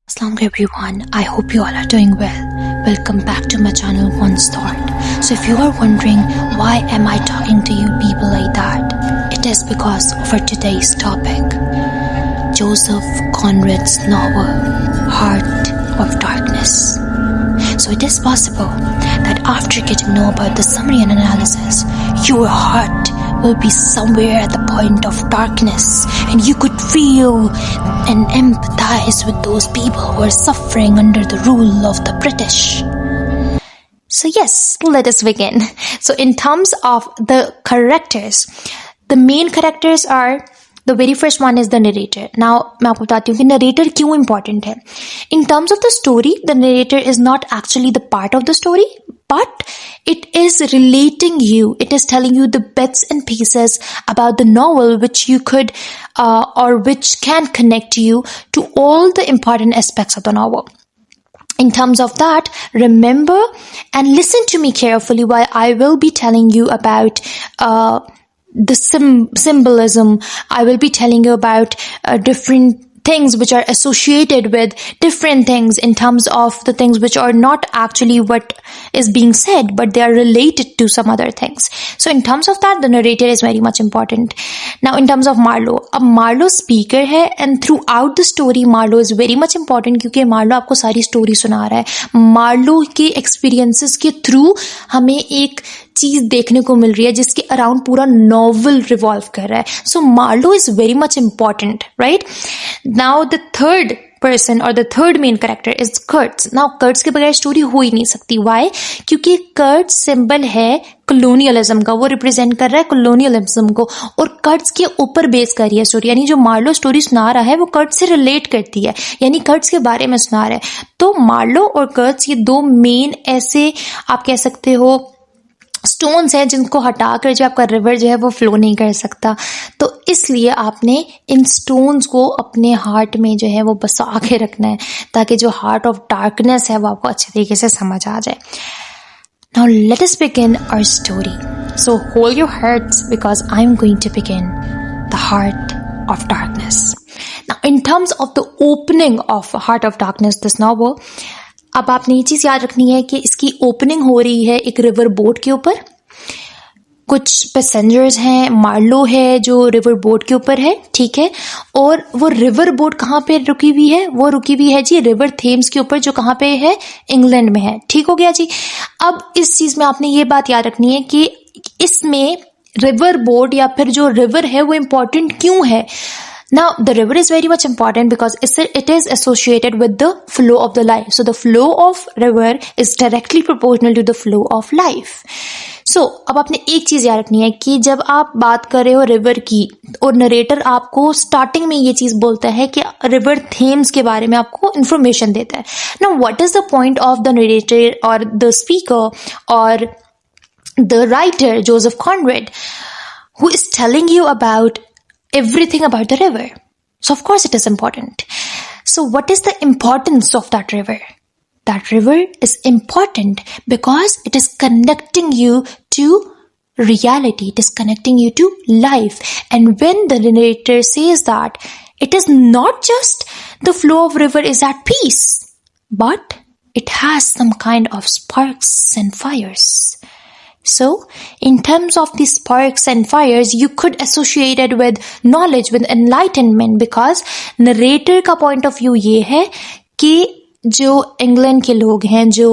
Assalamu everyone, I hope you all are doing well. Welcome back to my channel Once Thought. So if you are wondering why am I talking to you people like that, it is because of our today's topic, Joseph Conrad's novel, Heart of Darkness. So it is possible that after getting to know about the summary and analysis, your heart will be somewhere at the point of darkness and you could feel and empathize with those people who are suffering under the rule of the British. So yes, let us begin. So in terms of the characters, the main characters are, the very first one is the narrator. Now, मैं आपको बताती हूँ कि narrator क्यों important है. In terms of the story, the narrator is not actually the part of the story, but it is relating you. It is telling you the bits and pieces about the novel which you could or which can connect you to all the important aspects of the novel. In terms of that, remember and listen to me carefully while I will be telling you about the symbolism. I will be telling you about different things which are associated with different things in terms of the things which are not actually what is being said, but they are related to some other things. So in terms of that, the narrator is very much important. Now in terms of Marlowe, अब Marlowe speaker है and throughout the story Marlowe is very much important क्योंकि Marlowe आपको सारी story सुना रहा है. Marlowe के experiences के through हमें एक चीज देखने को मिल रही है जिसके अराउंड पूरा नॉवल रिवॉल्व कर रहा है. So Marlowe is very much important, right? Now the third person or the third main character is Kurtz. Now Kurtz के बगैर स्टोरी हो ही नहीं सकती. Why? क्योंकि Kurtz सिंबल है colonialism का, वो रिप्रेजेंट कर रहा है colonialism को और Kurtz के ऊपर बेस कर रही है स्टोरी. यानी जो मार्लो स्टोरी सुना रहा है वो Kurtz से रिलेट करती है, यानी Kurtz के बारे में सुना रहा है. तो मार्लो और Kurtz ये दो मेन ऐसे आप कह सकते हो स्टोन्स हैं जिनको हटाकर जो आपका रिवर जो है वो फ्लो नहीं कर सकता. तो इसलिए आपने इन स्टोन्स को अपने हार्ट में जो है वो बसा के रखना है ताकि जो हार्ट ऑफ डार्कनेस है वो आपको अच्छे तरीके से समझ आ जाए. Now let us begin our story. So hold your hearts because I'm going to begin the Heart of Darkness. Now in terms of the opening of Heart of Darkness, this novel, अब आपने ये चीज याद रखनी है कि इसकी opening हो रही है एक रिवर बोट के ऊपर. कुछ पैसेंजर्स हैं, मार्लो है जो रिवर बोट के ऊपर है, ठीक है. और वो रिवर बोट कहाँ पे रुकी हुई है? वो रुकी हुई है जी रिवर थेम्स के ऊपर, जो कहाँ पे है? इंग्लैंड में है. ठीक हो गया जी. अब इस चीज में आपने ये बात याद रखनी है कि इसमें रिवर बोट या फिर जो रिवर है वो इम्पोर्टेंट क्यों है. Now, the river is very much important because it is associated with the flow of the life. So, the flow of river is directly proportional to the flow of life. So, अब आपने एक चीज याद रखनी है कि जब आप बात कर रहे हो रिवर की और नरेटर आपको स्टार्टिंग में ये चीज बोलता है कि रिवर थेम्स के बारे में आपको इंफॉर्मेशन देता है. Now, what is the point of the narrator or the speaker or the writer, Joseph Conrad, who is telling you about everything about the river? So of course it is important. So what is the importance of that river? That river is important because it is connecting you to reality. It is connecting you to life. And when the narrator says that, it is not just the flow of river is at peace, but it has some kind of sparks and fires. So, in terms of these sparks and fires, you could associate it with knowledge, with enlightenment, because narrator का point of view ये है कि जो England के लोग हैं, जो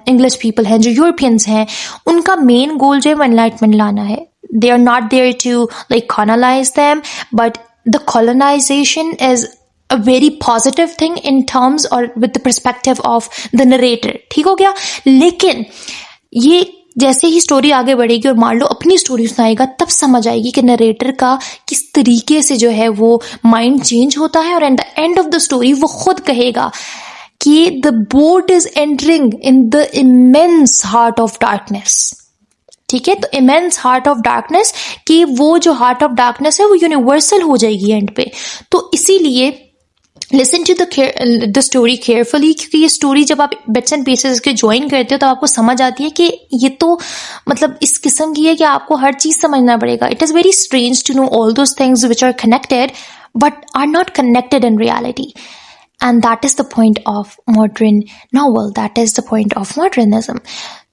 English people हैं, जो यूरोपियंस हैं, उनका मेन गोल जो है वो एनलाइटमेंट लाना है. They are not there to like colonize them, but the colonization is a very positive thing in terms or with the perspective of the narrator. ठीक हो गया. लेकिन ये जैसे ही स्टोरी आगे बढ़ेगी और मार्लो अपनी स्टोरी सुनाएगा तब समझ आएगी कि नरेटर का किस तरीके से जो है वो माइंड चेंज होता है. और at the end of the story वो खुद कहेगा कि the boat is entering in the immense heart of darkness. ठीक है, तो इमेंस हार्ट ऑफ डार्कनेस कि वो जो हार्ट ऑफ डार्कनेस है वो यूनिवर्सल हो जाएगी एंड पे. तो इसीलिए listen to the story carefully, क्योंकि ये स्टोरी जब आप बिट्स एंड पीसेस के ज्वाइन करते हो तो आपको समझ आती है कि ये तो मतलब इस किस्म की है कि आपको हर चीज समझना पड़ेगा. It is very strange to know all those things which are connected but are not connected in reality. And that is the point of modern novel. That is the point of modernism.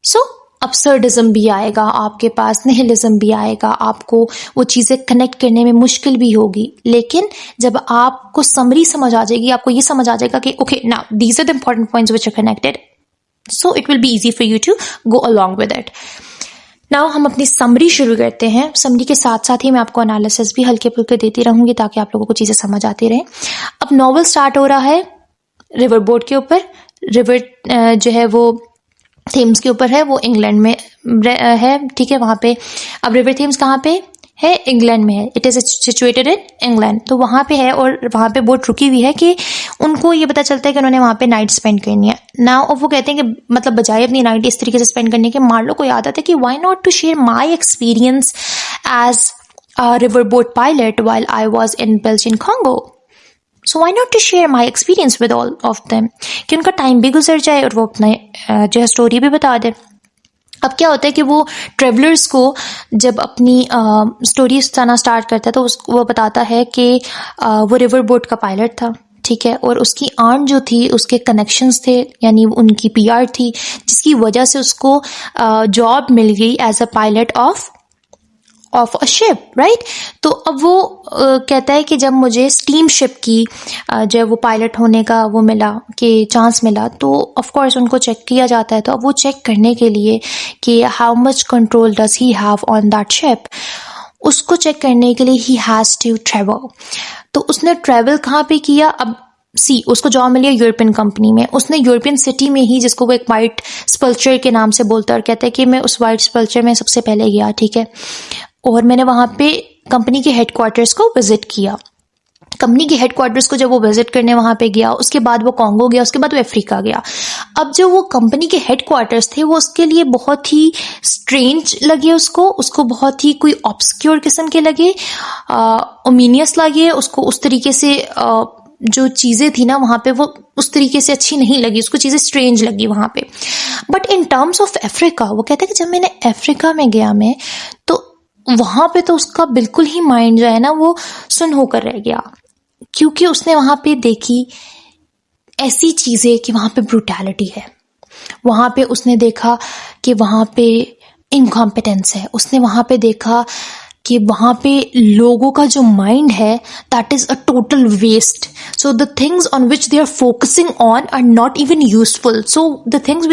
So absurdism भी आएगा आपके पास, nihilism भी आएगा, आपको वो चीज़ें connect करने में मुश्किल भी होगी, लेकिन जब आपको समरी समझ आ जाएगी, आपको ये समझ आ जाएगा कि okay, now these are the important points which are connected, so it will be easy for you to go along with it. Now हम अपनी समरी शुरू करते हैं. समरी के साथ साथ ही मैं आपको एनालिसिस भी हल्के फुल्के देती रहूंगी ताकि आप लोगों को चीज़ें समझ आती रहें. अब नॉवल स्टार्ट हो रहा है रिवर बोट के ऊपर. रिवर जो है वो थेम्स के ऊपर है, वो इंग्लैंड में है, ठीक है. वहाँ पे अब रिवर थेम्स कहाँ पे है? इंग्लैंड में है. It is situated in England. तो वहाँ पे है और वहाँ पे बोट रुकी हुई है कि उनको ये पता चलता है कि उन्होंने वहाँ पे नाइट स्पेंड करनी है. नाउ अब वो कहते हैं कि मतलब बजाय अपनी नाइट इस तरीके से स्पेंड करने के, मान लो कोई आदत है कि why not to share my experience as a river boat pilot while I was in Belgian Congo. So why not to share my experience with all of them, कि उनका टाइम भी गुजर जाए और वो अपना जो है स्टोरी भी बता दे. अब क्या होता है कि वो ट्रेवलर्स को जब अपनी स्टोरी सुनाना स्टार्ट करता है तो वो बताता है कि वो रिवर बोट का पायलट था, ठीक है, और उसकी आंट जो थी, उसके कनेक्शंस थे, यानी उनकी पीआर थी, जिसकी वजह से उसको जॉब मिल गई as a pilot of a ship, right. तो अब वो कहता है कि जब मुझे स्टीम शिप की जब वो पायलट होने का वो मिला कि चांस मिला, तो ऑफ कोर्स उनको चेक किया जाता है. तो अब वो चेक करने के लिए कि how much control does he have on that ship, उसको चेक करने के लिए ही हैज़ टू ट्रेवल. तो उसने ट्रेवल कहाँ पे किया? अब उसको जॉब मिली है यूरोपियन कंपनी में. उसने यूरोपियन सिटी में ही, जिसको वो एक वाइट स्पल्चर के नाम से बोलता है, और कहता है कि मैं उस वाइट स्पल्चर में सबसे पहले गया, ठीक है, और मैंने वहाँ पे कंपनी के हेडक्वार्टर्स को विजिट किया. कंपनी के हेडक्वार्टर्स को जब वो विजिट करने वहाँ पे गया, उसके बाद वो कॉन्गो गया, उसके बाद वो अफ्रीका गया. अब जो वो कंपनी के हेडक्वार्टर्स थे वो उसके लिए बहुत ही स्ट्रेंज लगे, उसको बहुत ही कोई ऑब्सक्योर किस्म के लगे, ओमिनियस लगे उसको. उस तरीके से जो चीज़ें थी ना वहाँ पे, वो उस तरीके से अच्छी नहीं लगी उसको, चीज़ें स्ट्रेंज लगी वहाँ पे. But in terms of Africa, वो कहते हैं कि जब मैंने अफ्रीका में गया मैं, तो वहाँ पे तो उसका बिल्कुल ही माइंड जो है ना वो सुन होकर रह गया, क्योंकि उसने वहाँ पे देखी ऐसी चीज़ें कि वहाँ पे ब्रूटैलिटी है, वहाँ पे उसने देखा कि वहाँ पे इनकॉम्पिटेंस है, उसने वहाँ पे देखा कि वहाँ पे लोगों का जो माइंड है that is a total waste. So the things on which they are focusing on are not even useful. So the things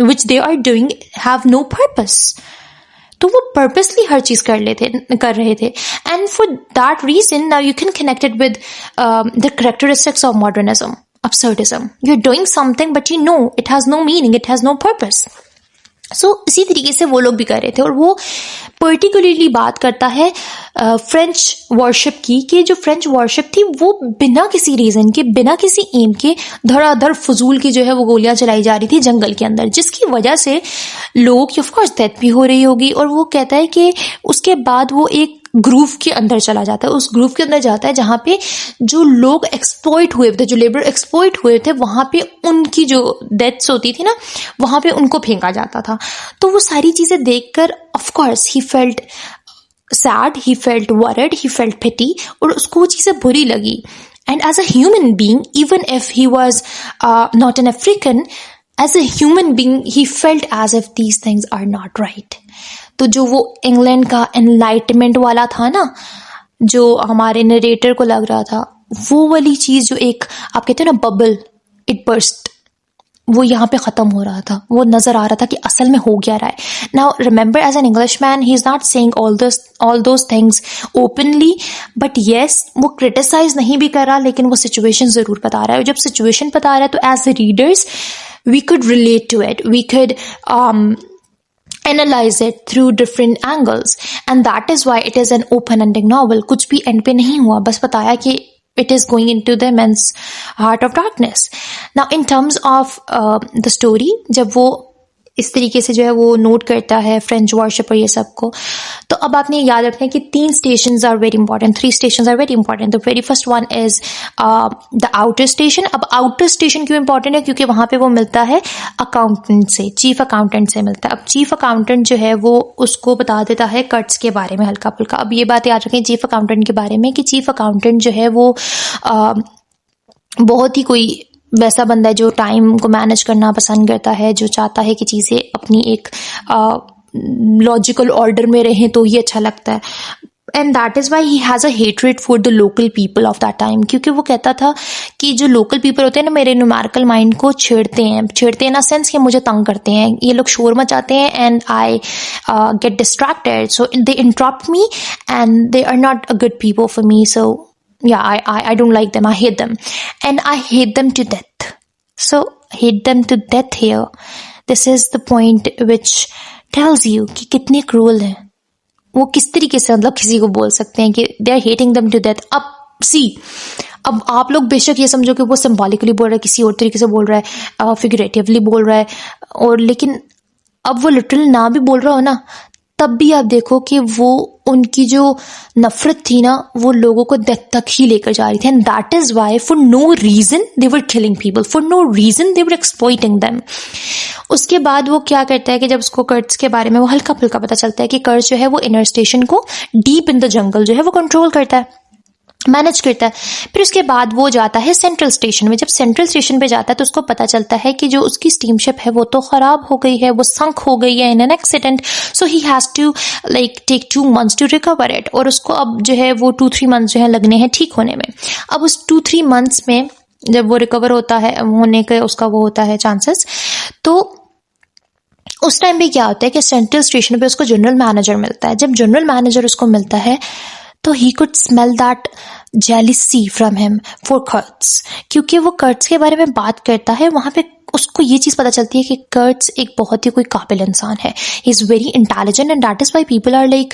which they are doing have no purpose. तो वो पर्पसली हर चीज कर रहे थे. And for that reason now you can connect it with the characteristics of modernism, absurdism. You're doing something but you know it has no meaning, it has no purpose. इसी तरीके से वो लोग भी कर रहे थे. और वो पर्टिकुलरली बात करता है फ्रेंच वॉरशिप की, कि जो फ्रेंच वॉरशिप थी वो बिना किसी रीज़न के, बिना किसी एम के धड़ाधड़ फजूल की जो है वो गोलियां चलाई जा रही थी जंगल के अंदर, जिसकी वजह से लोगों की ऑफकोर्स डेथ भी हो रही होगी. और वो कहता है कि उसके बाद वो एक ग्रूव के अंदर चला जाता है, उस ग्रूव के अंदर जाता है जहाँ पे जो लोग एक्सप्लॉइट हुए थे, जो लेबर एक्सप्लॉइट हुए थे, वहाँ पे उनकी जो डेथ्स होती थी ना, वहाँ पे उनको फेंका जाता था. तो वो सारी चीज़ें देखकर of course he felt sad, he felt worried, he felt pity, और उसको वो चीज़ें बुरी लगी. And as a human being, even if he was not an African, as a human being he felt as if these things are not right. तो जो वो England का एनलाइटमेंट वाला था ना, जो हमारे नरेटर को लग रहा था, वो वाली चीज़ जो एक आप कहते हो ना बबल, इट बर्स्ट, वो यहाँ पे ख़त्म हो रहा था. वो नज़र आ रहा था कि असल में हो क्या रहा है. Now remember, as an English man he is not saying all those things openly, but yes वो क्रिटिसाइज नहीं भी कर रहा, लेकिन वो सिचुएशन ज़रूर बता रहा है. और जब सिचुएशन बता रहा है तो as readers we could relate to it, we could analyze it through different angles, and that is why it is an open-ending novel. कुछ भी end पे नहीं हुआ, बस बताया कि it is going into the immense heart of darkness. Now in terms of the story, जब वो इस तरीके से जो है वो नोट करता है फ्रेंच वॉरशिप और ये सब को, तो अब आपने याद रखना है कि 3 stations are very important, 3 stations are very important. The very first one is the outer station. अब आउटर स्टेशन क्यों इंपॉर्टेंट है? क्योंकि वहाँ पे वो मिलता है अकाउंटेंट से, चीफ अकाउंटेंट से मिलता है. अब चीफ अकाउंटेंट जो है वो उसको बता देता है कट्स के बारे में हल्का फुल्का. अब ये बात याद रखें चीफ अकाउंटेंट के बारे में कि चीफ अकाउंटेंट जो है वो बहुत ही कोई वैसा बंदा है जो टाइम को मैनेज करना पसंद करता है, जो चाहता है कि चीज़ें अपनी एक लॉजिकल ऑर्डर में रहें तो ही अच्छा लगता है। And that is why he has a hatred for the local people of that time, क्योंकि वो कहता था कि जो लोकल पीपल होते हैं ना, मेरे न्यूमेरिकल माइंड को छेड़ते हैं ना सेंस कि मुझे तंग करते हैं, ये लोग शोर मचाते हैं and I get distracted, so they interrupt me and they are not a good people for me, so yeah, I don't like them. I hate them, and I hate them to death. So hate them to death here. This is the point which tells you कि कितने cruel हैं वो, किस तरीके से मतलब किसी को बोल सकते हैं कि they are hating them to death. अब see, अब आप लोग बेशक ये समझो कि वो सिम्बॉलिकली बोल रहा है, किसी और तरीके से बोल रहा है, फिगरेटिवली बोल रहा है, और लेकिन अब वो लिटरल ना भी बोल रहा हो ना, तब भी आप देखो कि वो उनकी जो नफरत थी ना, वो लोगों को डेथ तक ही लेकर जा रही थी। And that is why for no reason they were killing people, for no reason they were exploiting them. उसके बाद वो क्या करता है कि जब उसको कर्ट्स के बारे में वो हल्का फुल्का पता चलता है कि कर्ट्स जो है वो इनर स्टेशन को डीप इन द जंगल जो है वो कंट्रोल करता है, मैनेज करता है। फिर उसके बाद वो जाता है सेंट्रल स्टेशन में। जब सेंट्रल स्टेशन पे जाता है तो उसको पता चलता है कि जो उसकी स्टीमशिप है वो तो खराब हो गई है, वो संक हो गई है in an accident, so he has to like take 2 months to recover it, और उसको अब जो है वो 2-3 months जो है लगने हैं ठीक होने में। अब उस 2-3 months में जब वो रिकवर होता है, होने का उसका वो होता है चांसेस, तो उस टाइम पे क्या होता है कि सेंट्रल स्टेशन पे उसको जनरल मैनेजर मिलता है। जब जनरल मैनेजर उसको मिलता है तो he could smell that jealousy from him for Kurtz, क्योंकि वो कर्ट्स के बारे में बात करता है। वहां पे उसको ये चीज पता चलती है कि कर्ट्स एक बहुत ही कोई काबिल इंसान है, he is very intelligent, and that is why people are like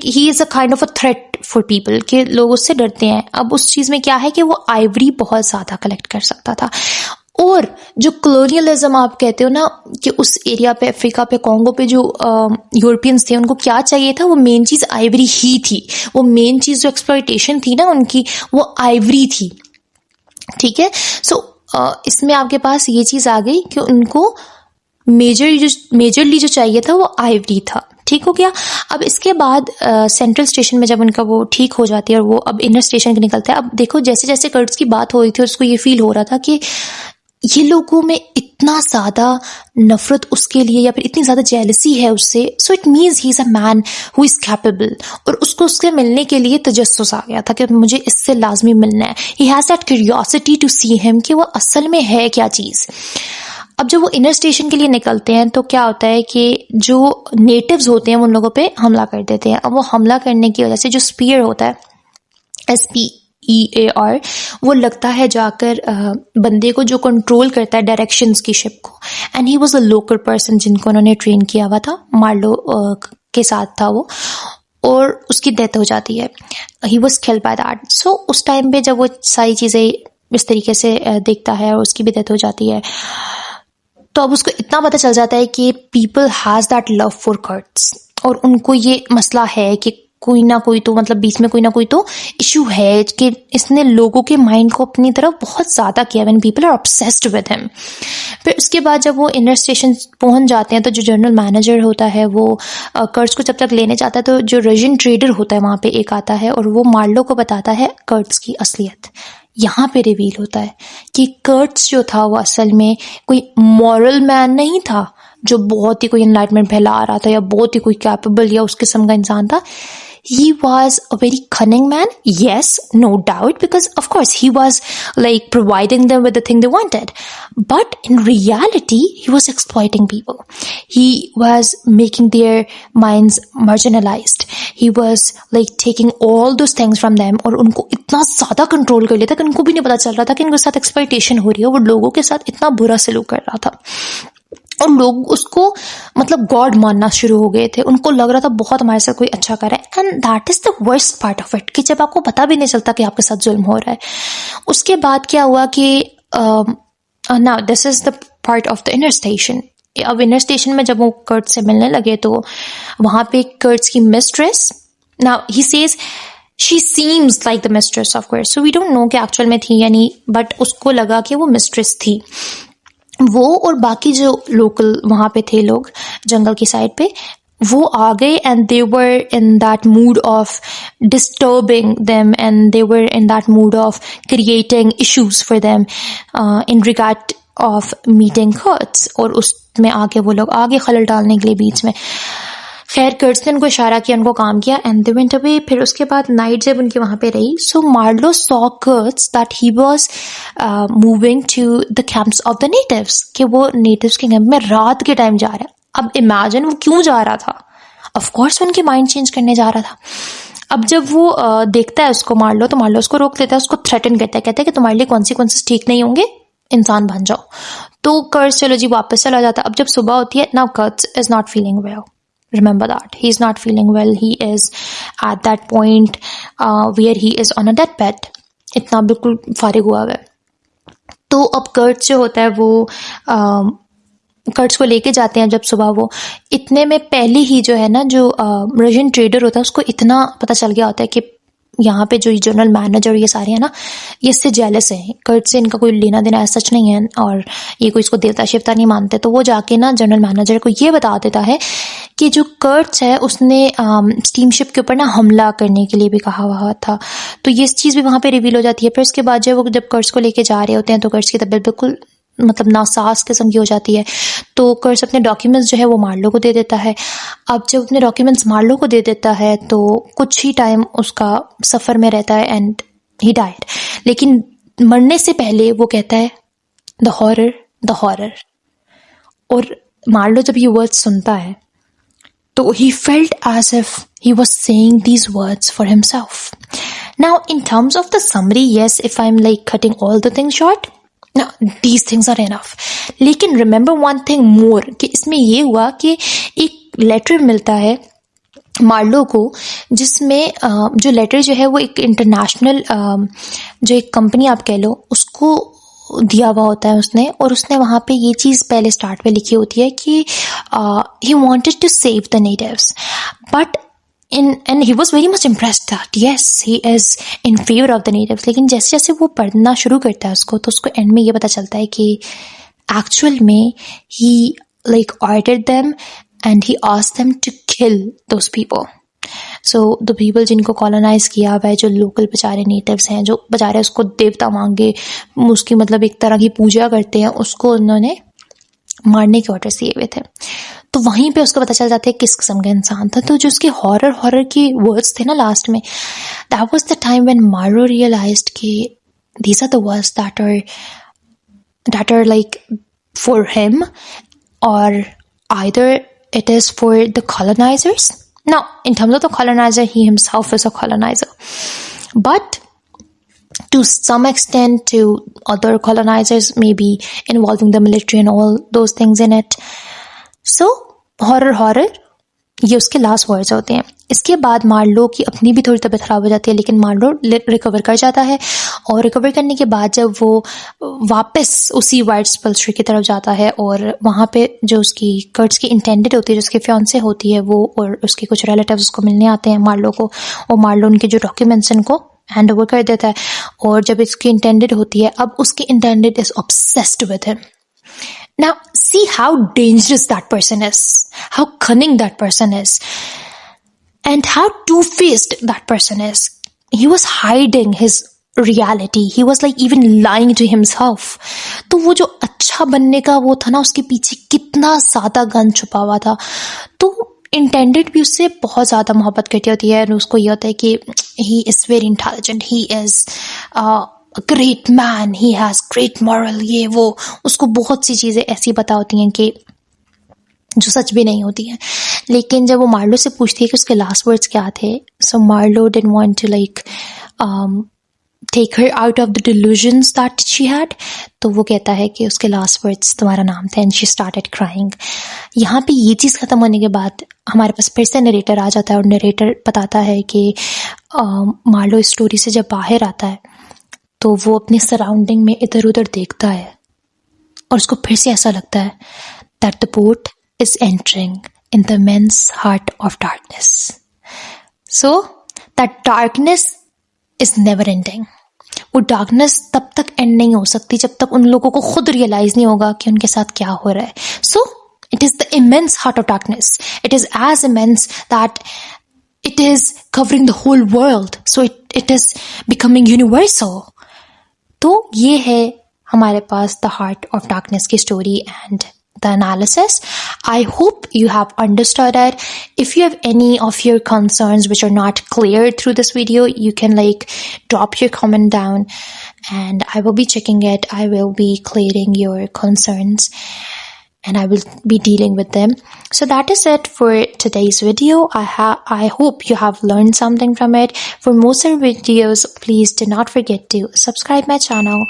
he is a kind of a threat for people, के लोग उससे डरते हैं। अब उस चीज में क्या है कि वो आइवरी बहुत ज्यादा कलेक्ट कर सकता था, और जो कॉलोनियलिज्म आप कहते हो ना कि उस एरिया पे, अफ्रीका पे, कॉन्गो पे जो यूरोपियंस थे, उनको क्या चाहिए था, वो मेन चीज आइवरी ही थी। वो मेन चीज जो एक्सप्लॉइटेशन थी ना उनकी, वो आइवरी थी। ठीक है, सो इसमें आपके पास ये चीज आ गई कि उनको मेजरली जो चाहिए था वो आइवरी था। ठीक हो गया। अब इसके बाद सेंट्रल स्टेशन में जब उनका वो ठीक हो जाती है और वो अब इनर स्टेशन के निकलता है, अब देखो जैसे जैसे कर्ट्स की बात हो रही थी और उसको ये फील हो रहा था कि ये लोगों में इतना ज्यादा नफरत उसके लिए या फिर इतनी ज्यादा जेलसी है उससे, so it means he is a man who is capable, और उसको उससे मिलने के लिए तजस्सुस आ गया था कि मुझे इससे लाजमी मिलना है। He has that curiosity to see him कि वो असल में है क्या चीज। अब जब वो इनर स्टेशन के लिए निकलते हैं तो क्या होता है कि जो नेटिव्स होते हैं उन लोगों पे हमला कर देते हैं। अब वो हमला करने की वजह से जो स्पीयर होता है, SPEAR, वो लगता है जाकर बंदे को जो कंट्रोल करता है डायरेक्शंस की शिप को, and he was a local person जिनको उन्होंने ट्रेन किया हुआ था, मार्लो के साथ था वो, और उसकी डेथ हो जाती है। He was killed by that. So उस टाइम पे जब वो सारी चीजें इस तरीके से देखता है और उसकी भी डेथ हो जाती है, तो अब उसको इतना पता चल जाता है कि people has that love for Kurtz, और उनको ये मसला है कि कोई ना कोई तो मतलब बीच में कोई ना कोई तो इशू है कि इसने लोगों के माइंड को अपनी तरफ बहुत ज्यादा किया, when people are obsessed with him. फिर उसके बाद जब वो इनर स्टेशन पहुंच जाते हैं तो जो जनरल मैनेजर होता है वो कर्ट्स को जब तक लेने जाता है, तो जो रशियन ट्रेडर होता है वहां पे एक आता है और वो मार्लो को बताता है कर्ट्स की असलियत। यहाँ पे रिवील होता है कि कर्ट्स जो था वो असल में कोई मॉरल मैन नहीं था जो बहुत ही कोई एनलाइटमेंट फैला रहा था या बहुत ही कोई कैपेबल या उस किस्म का इंसान था। He was a very cunning man, yes, no doubt, because of course he was like providing them with the thing they wanted. But in reality, he was exploiting people. He was making their minds marginalized. He was like taking all those things from them और उनको इतना ज्यादा control कर लिया था कि उनको भी नहीं पता चल रहा था कि इनके साथ एक्सप्लॉइटेशन हो रही है। वो लोगों के साथ इतना बुरा सलूक कर रहा था और लोग उसको मतलब गॉड मानना शुरू हो गए थे। उनको लग रहा था बहुत हमारे साथ कोई अच्छा कर रहा है, and that is the worst part of it, कि जब आपको पता भी नहीं चलता कि आपके साथ जुल्म हो रहा है। उसके बाद क्या हुआ कि now this is the part of the inner station. अब इनर स्टेशन में जब वो कर्ट से मिलने लगे तो वहां पे कर्ट्स की mistress, now he says she seems like the mistress of Kurtz, so we don't know कि एक्चुअल में थी या नहीं, बट उसको लगा कि वो मिस्ट्रेस थी। वो और बाकी जो लोकल वहां पे थे लोग जंगल की साइड पे, वो आ गए and they were in that mood of disturbing them and they were in that mood of creating issues for them in regard of meeting Kurtz, और उसमें आगे वो लोग आगे खलल डालने के लिए बीच में। खैर कर्ट्स ने उनको इशारा किया, उनको काम किया एंड दे वेंट अवे। फिर उसके बाद नाइट जब उनकी वहां पे रही, so Marlow saw Kurtz that he was moving to the camps of the natives, कि वो नेटिव्स के कैंप में रात के टाइम जा रहा है। अब इमेजिन वो क्यों जा रहा था, ऑफ कोर्स उनकी माइंड चेंज करने जा रहा था। अब जब वो देखता है उसको मार्लो, तो मार्लो उसको रोक देता है, उसको थ्रेटन करता है, कहता है कि तुम्हारे लिए कॉन्सिक्वेंसेस ठीक नहीं होंगे, इंसान बन जाओ। तो कर्ट्स चलो जी वापस चला जाता है। अब जब सुबह होती है, now Kurtz is not feeling well, remember that he is not feeling well, he is at that point where he is on a deathbed, इतना बिल्कुल फारिग हुआ है। तो अब कर्ट्स जो होता है वो कर्ट्स को लेके जाते हैं। जब सुबह वो इतने में पहले ही जो है ना, जो रशियन ट्रेडर होता है उसको इतना पता चल गया होता है कि यहाँ पे जो जनरल मैनेजर ये सारे हैं ना, ये इससे जेलस है, कर्ट से इनका कोई लेना देना ऐसा सच नहीं है, और ये कोई इसको देवता शिवता नहीं मानते। तो वो जाके ना जनरल मैनेजर को ये बता देता है कि जो कर्ट्स है उसने स्टीमशिप के ऊपर ना हमला करने के लिए भी कहा हुआ था। तो ये चीज़ भी वहाँ पे रिवील हो जाती है। फिर उसके बाद जब कर्ट्स को लेके जा रहे होते हैं तो कर्ट्स की तबीयत बिल्कुल मतलब नासाज किस्म की हो जाती है। तो कर्ट्स अपने डॉक्यूमेंट्स जो है वो मार्लो को दे देता है। अब जब अपने डॉक्यूमेंट्स मार्लो को दे देता है तो कुछ ही टाइम उसका सफ़र में रहता है एंड ही डाइड। लेकिन मरने से पहले वो कहता है द हॉरर, द हॉरर। और मार्लो जब ये वर्ड्स सुनता है तो he felt as if he was saying these words for himself. Now, in terms of the summary, yes, if I'm like cutting all the things short, now these things are enough. लेकिन remember one thing more, कि इसमें ये हुआ कि एक letter मिलता है Marlowe को, जिसमें जो लेटर जो है वो एक इंटरनेशनल जो एक कंपनी आप कह लो उसको दिया हुआ होता है उसने। और उसने वहाँ पे ये चीज़ पहले स्टार्ट में लिखी होती है कि he wanted to save the natives, but and he was very much impressed that yes he is in favor of the natives। लेकिन जैसे जैसे वो पढ़ना शुरू करता है उसको, तो उसको एंड में ये पता चलता है कि एक्चुअल में he like ordered them and he asked them to kill those people। So the people जिनको कॉलोनाइज किया हुआ है, जो लोकल बेचारे नेटिव्स हैं, जो बेचारे उसको देवता मांगे, उसकी मतलब एक तरह की पूजा करते हैं, उसको उन्होंने मारने के ऑर्डर दिए हुए थे। तो वहीं पे उसको पता चल जाता है किस किस्म का इंसान था। तो जो उसके हॉरर की वर्ड्स थे ना लास्ट में, that was the time when Marlow realised कि these are the words that are like for him, और either it is for the colonizers. Now, in terms of the colonizer, he himself is a colonizer. But to some extent, to other colonizers, maybe involving the military and all those things in it. So, horror, ये उसके last words होते हैं। इसके बाद Marlowe की अपनी भी थोड़ी तबीयत ख़राब हो जाती है, लेकिन मार्लो रिकवर कर जाता है। और रिकवर करने के बाद जब वो वापस उसी वाइट सपल्सरी की तरफ जाता है, और वहाँ पे जो उसकी कर्ट्स की इंटेंडेड होती है, जो उसकी फियांसे होती है, वो और उसके कुछ रिलेटिव्स उसको मिलने आते हैं मार्लो को, और मार्लो उनके जो डॉक्यूमेंट्स इनको हैंड ओवर कर देता है। और जब इसकी इंटेंडेड होती है, अब उसकी intended is obsessed with him. Now, see how dangerous that person is, how cunning that person is, and how two-faced that person is. He was hiding his reality. He was like even lying to himself. तो वो जो अच्छा बनने का वो था ना, उसके पीछे कितना ज़्यादा गन छुपा हुआ था। तो इंटेंडेड भी उससे बहुत ज़्यादा मोहब्बत करती होती है, और उसको ये होता है कि he is very intelligent, he is great man, he has great moral, ये वो, उसको बहुत सी चीज़ें ऐसी पता होती हैं कि जो सच भी नहीं होती हैं। लेकिन जब वो मार्लो से पूछती है कि उसके लास्ट वर्ड्स क्या थे, so Marlow didn't want to like take her out of the delusions that she had. तो वो कहता है कि उसके लास्ट वर्ड्स तुम्हारा नाम था, एंड शी स्टार्टेड क्राइंग। यहाँ पे ये चीज़ ख़त्म होने के बाद हमारे पास फिर से नरेटर आ जाता है, और नरेटर बताता है कि मार्लो इस स्टोरी से जब बाहर आता है तो वो अपने सराउंडिंग में इधर उधर देखता है, और उसको फिर से ऐसा लगता है that the boat is entering in the men's heart of darkness. So that darkness is never ending. वो डार्कनेस तब तक एंड नहीं हो सकती जब तक उन लोगों को खुद रियलाइज नहीं होगा कि उनके साथ क्या हो रहा है। सो It is the immense heart of darkness. It is as immense that it is covering the whole world. So it is becoming universal. तो ये है हमारे पास the heart of darkness की story and the analysis. I hope you have understood it. If you have any of your concerns which are not clear through this video, you can drop your comment down and I will be checking it. I will be clearing your concerns and I will be dealing with them. So that is it for today's video. I hope you have learned something from it. For more videos, please do not forget to subscribe my channel.